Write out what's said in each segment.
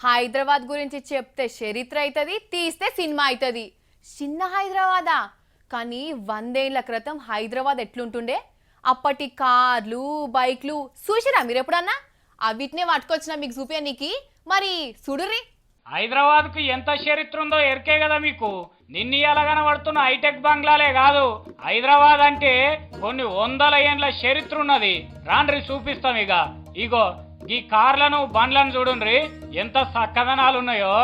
హైదరాబాద్ గురించి చెప్తే చరిత్ర అవుతుంది, తీస్తే సినిమా అవుతుంది. చిన్న హైదరాబాదా కానీ 100 ఏళ్ల క్రితం హైదరాబాద్ ఎట్లుంటుండే? అప్పటి కార్లు బైక్లు చూసిరా మీరు ఎప్పుడన్నా? అవిటినే పట్టుకొచ్చిన మీకు చూపేనికి. మరి సుడురి హైదరాబాద్ కు ఎంత చరిత్ర ఉందో ఎరికే కదా మీకు. నిన్నీయాల కనబడుతున్న హైటెక్ బంగ్లాలే కాదు, హైదరాబాద్ అంటే కొన్ని 100 ఏండ్ల చరిత్ర ఉన్నది. రాండ్రి చూపిస్తాం. ఇగో ఈ కార్లను బండ్లను చూడండి ఎంత చక్కదనాలు ఉన్నాయో.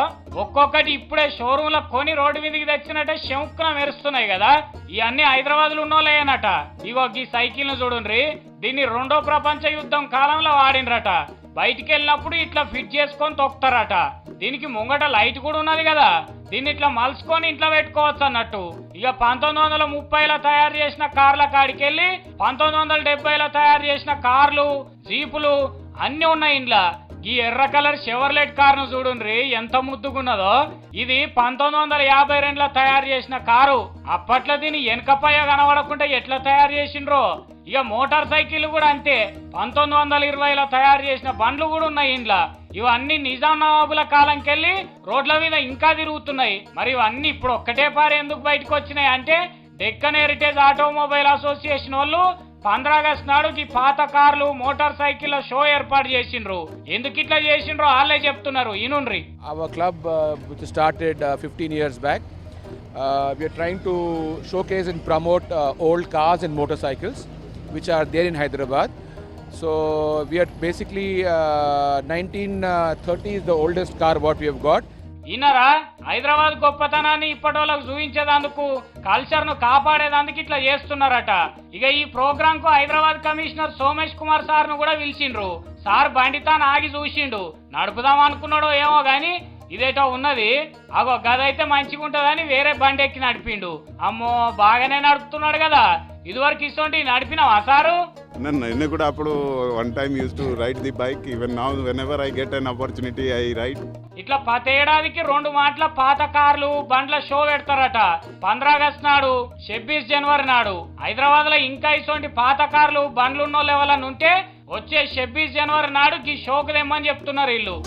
ఒక్కొక్కటి ఇప్పుడే షోరూమ్ లో కొని రోడ్డు మీదకి తెచ్చినట్టే శంకున మెరుస్తున్నాయి కదా. ఇవన్నీ హైదరాబాద్ లో ఉన్నోళ్ళేనట. ఇగో ఈ సైకిల్ ను చూడండి, దీన్ని 2వ ప్రపంచ యుద్ధం కాలంలో వాడినరట. బయటికి వెళ్ళినప్పుడు ఇట్లా ఫిట్ చేసుకొని తొక్కుతారట. దీనికి ముంగట లైట్ కూడా ఉన్నది కదా, దీన్ని ఇట్లా మలుచుకొని ఇంట్లో పెట్టుకోవచ్చు అన్నట్టు. 1930లో తయారు చేసిన కార్ల కాడికి వెళ్ళి 1970లో తయారు చేసిన కార్లు జీపులు అన్ని ఉన్నాయి ఇంట్లో. ఈ ఎర్ర కలర్ షెవర్లెట్ కార్ ను చూడండి ఎంత ముద్దుగున్నదో. ఇది 1952లో తయారు చేసిన కారు. అప్పట్లో దీని వెనకపయ్య కనబడకుండా ఎట్లా తయారు చేసిండ్రో. మోటార్ సైకిల్ కూడా అంతే, 1920లో తయారు చేసిన బండ్లు కూడా ఉన్నాయి ఇంట్లో. ఇవన్నీ నిజాం నవాబుల కాలంకెళ్ళి రోడ్ల మీద ఇంకా తిరుగుతున్నాయి. మరి ఇవన్నీ ఇప్పుడు ఒక్కటే పారి ఎందుకు బయటకు వచ్చినాయి అంటే, డెక్కన్ హెరిటేజ్ ఆటోమొబైల్ అసోసియేషన్ వాళ్ళు 15 ఆగస్టు నాడు ఈ పాత కార్లు మోటార్ సైకిల్ షో ఏర్పాటు చేసిండ్రు. ఎందుకు ఇట్లా చేసిండ్రో వాళ్ళే చెప్తున్నారు. ఇనుండ్రి. Our club which started 15 years back, we are trying to showcase and promote old cars and motorcycles which are there in Hyderabad. So we are basically 1930 is the oldest car what we have got. ఈనరా Hyderabad గొప్పతనాన్ని ఇప్పటి వాళ్ళకు చూపించేందుకు, culture ను కాపాడేందుకు ఇట్లా చేస్తున్నారట. ఈ programme కు Hyderabad commissioner Somesh Kumar sir ను కూడా పిలిచిండ్రు. సార్ బండితాను ఆగి చూసిండు. నడుపుదాం అనుకున్నాడో ఏమో గాని ఇదేటో ఉన్నది. గదైతే మంచిగా ఉంటదని వేరే బండి ఎక్కి నడిపిండు. అమ్మో బాగానే నడుపుతున్నాడు కదా. ఇదివరకు ఇస్తుంటే నడిపినావా సారు? నేను కూడా అప్పుడు one time used to ride the bike. Even now whenever I get an opportunity I ride. ఇట్లా ప్రతి ఏడాదికి 2 మాటల పాత కార్లు బండ్ల షో పెడతారట. 15 ఆగస్టు నాడు, 26 జనవరి నాడు. హైదరాబాద్ లో ఇంకా ఇటువంటి పాత కార్లు బండ్లు ఉన్న లెవెల్ ఉంటే వచ్చే 26 జనవరి నాడు ఈ షోకు తెమ్మని చెప్తున్నారు వీళ్ళు.